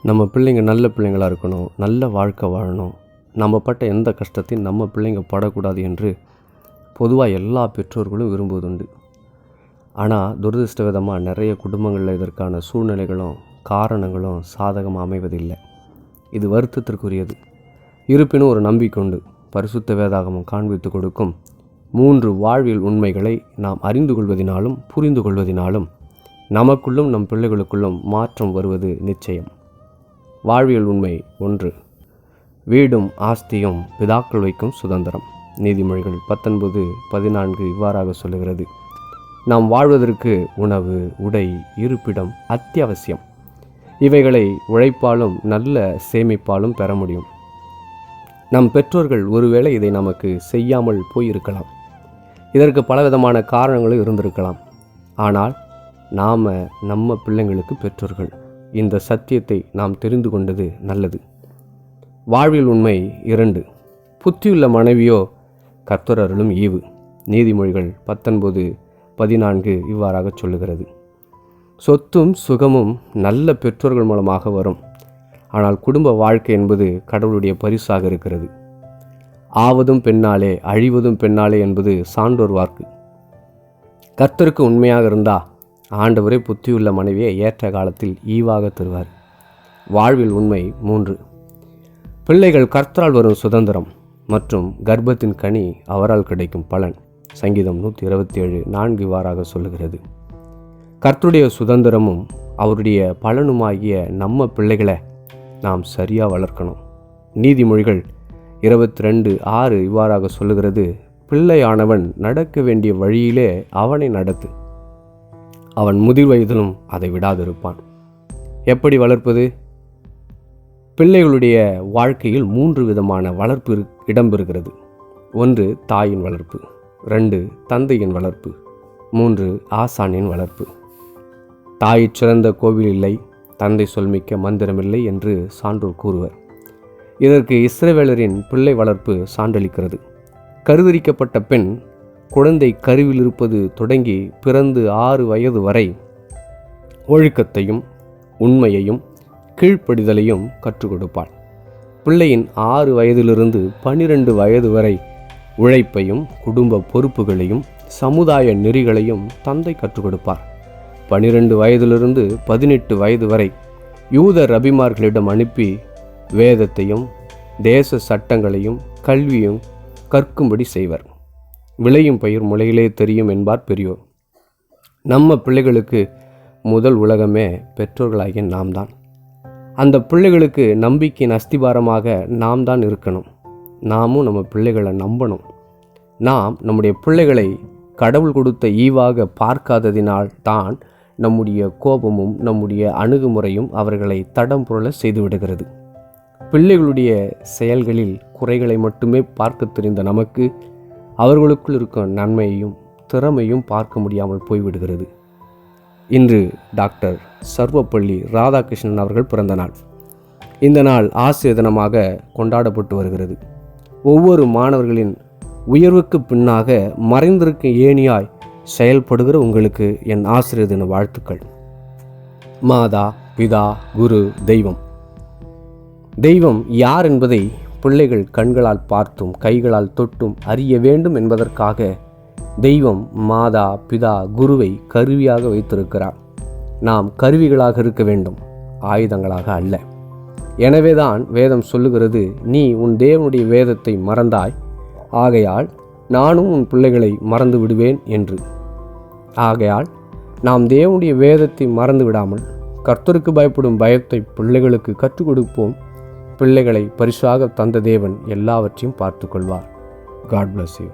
நம்ம பிள்ளைங்க நல்ல பிள்ளைங்களாக இருக்கணும், நல்ல வாழ்க்கை வாழணும், நம்ம பட்ட எந்த கஷ்டத்தையும் நம்ம பிள்ளைங்க படக்கூடாது என்று பொதுவாக எல்லா பெற்றோர்களும் விரும்புவதுண்டு. ஆனால் துரதிர்ஷ்டவிதமாக நிறைய குடும்பங்களில் இதற்கான சூழ்நிலைகளும் காரணங்களும் சாதகமாக அமைவதில்லை. இது வருத்தத்திற்குரியது. இருப்பினும் ஒரு நம்பிக்கொண்டு பரிசுத்த வேதாகமம் காண்பித்து கொடுக்கும் 3 வாழ்வியல் உண்மைகளை நாம் அறிந்து கொள்வதினாலும் புரிந்து கொள்வதினாலும் நமக்குள்ளும் நம் பிள்ளைகளுக்குள்ளும் மாற்றம் வருவது நிச்சயம். வாழ்வியல் உண்மை 1. வீடும் ஆஸ்தியும் பிதாக்கள் வைக்கும் சுதந்திரம். நீதிமொழிகள் 19:14 இவ்வாறாக சொல்லுகிறது. நாம் வாழ்வதற்கு உணவு, உடை, இருப்பிடம் அத்தியாவசியம். இவைகளை உழைப்பாலும் நல்ல சேமிப்பாலும் பெற முடியும். நம் பெற்றோர்கள் ஒருவேளை இதை நமக்கு செய்யாமல் போயிருக்கலாம். இதற்கு பலவிதமான காரணங்களும் இருந்திருக்கலாம். ஆனால் நாம் நம்ம பிள்ளைங்களுக்கு பெற்றோர்கள். இந்த சத்தியத்தை நாம் தெரிந்து கொண்டது நல்லது. வாழ்வில் உண்மை 2. புத்தியுள்ள மனைவியோ கர்த்தர் அருளும் ஈவு. நீதிமொழிகள் 19:14 இவ்வாறாக சொல்லுகிறது. சொத்தும் சுகமும் நல்ல பெற்றோர்கள் மூலமாக வரும். ஆனால் குடும்ப வாழ்க்கை என்பது கடவுளுடைய பரிசாக இருக்கிறது. ஆவதும் பெண்ணாலே அழிவதும் பெண்ணாலே என்பது சான்றோர் வாக்கு. கர்த்தருக்கு உண்மையாக இருந்தால் ஆண்டவரே புத்தியுள்ள மனைவியை ஏற்ற காலத்தில் ஈவாக தருவார். வாழ்வில் உண்மை 3. பிள்ளைகள் கர்த்தரால் வரும் சுதந்திரம் மற்றும் கர்ப்பத்தின் கனி அவரால் கிடைக்கும் பலன். சங்கீதம் 127:4 இவ்வாறாக சொல்லுகிறது. கர்த்தருடைய சுதந்திரமும் அவருடைய பலனுமாகிய நம்ம பிள்ளைகளை நாம் சரியாக வளர்க்கணும். நீதிமொழிகள் 22:6 இவ்வாறாக சொல்லுகிறது. பிள்ளையானவன் நடக்க வேண்டிய வழியிலே அவனை நடத்து, அவன் முதிர் வயதிலும் அதை விடாதிருப்பான். எப்படி வளர்ப்பது? பிள்ளைகளுடைய வாழ்க்கையில் 3 விதமான வளர்ப்பு இடம்பெறுகிறது. 1 தாயின் வளர்ப்பு, 2 தந்தையின் வளர்ப்பு, 3 ஆசானின் வளர்ப்பு. தாய் சிறந்த கோவில் இல்லை, தந்தை சொல்மிக்க மந்திரமில்லை என்று சான்றோர் கூறுவர். இதற்கு இஸ்ரவேலரின் பிள்ளை வளர்ப்பு சான்றளிக்கிறது. கருதரிக்கப்பட்ட பெண் குழந்தை கருவில் இருப்பது தொடங்கி பிறந்து 6 வயது வரை ஒழுக்கத்தையும் உண்மையையும் கீழ்ப்படிதலையும் கற்றுக் கொடுப்பாள். பிள்ளையின் 6 வயதிலிருந்து 12 வயது வரை உழைப்பையும் குடும்ப பொறுப்புகளையும் சமுதாய நெறிகளையும் தந்தை கற்றுக் கொடுப்பார். 12 வயதிலிருந்து 18 வயது வரை யூத ரபிமார்களிடம் அனுப்பி வேதத்தையும் தேச சட்டங்களையும் கல்வியும் கற்கும்படி செய்வர். விளையும் பயிர் முளையிலே தெரியும் என்பார் பெரியோர். நம்ம பிள்ளைகளுக்கு முதல் உலகமே பெற்றோர்களாகிய நாம் தான். அந்த பிள்ளைகளுக்கு நம்பிக்கையின் அஸ்திபாரமாக நாம் தான் இருக்கணும். நாமும் நம்ம பிள்ளைகளை நம்பணும். நாம் நம்முடைய பிள்ளைகளை கடவுள் கொடுத்த ஈவாக பார்க்காததினால் தான் நம்முடைய கோபமும் நம்முடைய அணுகுமுறையும் அவர்களை தடம் புரள செய்துவிடுகிறது. பிள்ளைகளுடைய செயல்களில் குறைகளை மட்டுமே பார்க்க தெரிந்த நமக்கு அவர்களுக்குள் இருக்கும் நன்மையையும் திறமையும் பார்க்க முடியாமல் போய்விடுகிறது. இன்று டாக்டர் சர்வப்பள்ளி ராதாகிருஷ்ணன் அவர்கள் பிறந்த நாள். இந்த நாள் ஆசிரியர் தினமாக கொண்டாடப்பட்டு வருகிறது. ஒவ்வொரு மாணவர்களின் உயர்வுக்கு பின்னாக மறைந்திருக்கும் ஏணியாய் செயல்படுகிற உங்களுக்கு என் ஆசிரியர் தின வாழ்த்துக்கள். மாதா, பிதா, குரு, தெய்வம். தெய்வம் யார் என்பதை பிள்ளைகள் கண்களால் பார்த்தும் கைகளால் தொட்டும் அறிய வேண்டும் என்பதற்காக தெய்வம் மாதா, பிதா, குருவை கருவியாக வைத்திருக்கிறார். நாம் கருவிகளாக இருக்க வேண்டும், ஆயுதங்களாக அல்ல. எனவேதான் வேதம் சொல்லுகிறது, நீ உன் தேவனுடைய வேதத்தை மறந்தாய், ஆகையால் நானும் உன் பிள்ளைகளை மறந்து விடுவேன் என்று. ஆகையால் நாம் தேவனுடைய வேதத்தை மறந்து விடாமல் கர்த்தருக்கு பயப்படும் பயத்தை பிள்ளைகளுக்கு கற்றுக் கொடுப்போம். பிள்ளைகளை பரிசாக தந்த தேவன் எல்லாவற்றையும் பார்த்து கொள்வார். God bless you.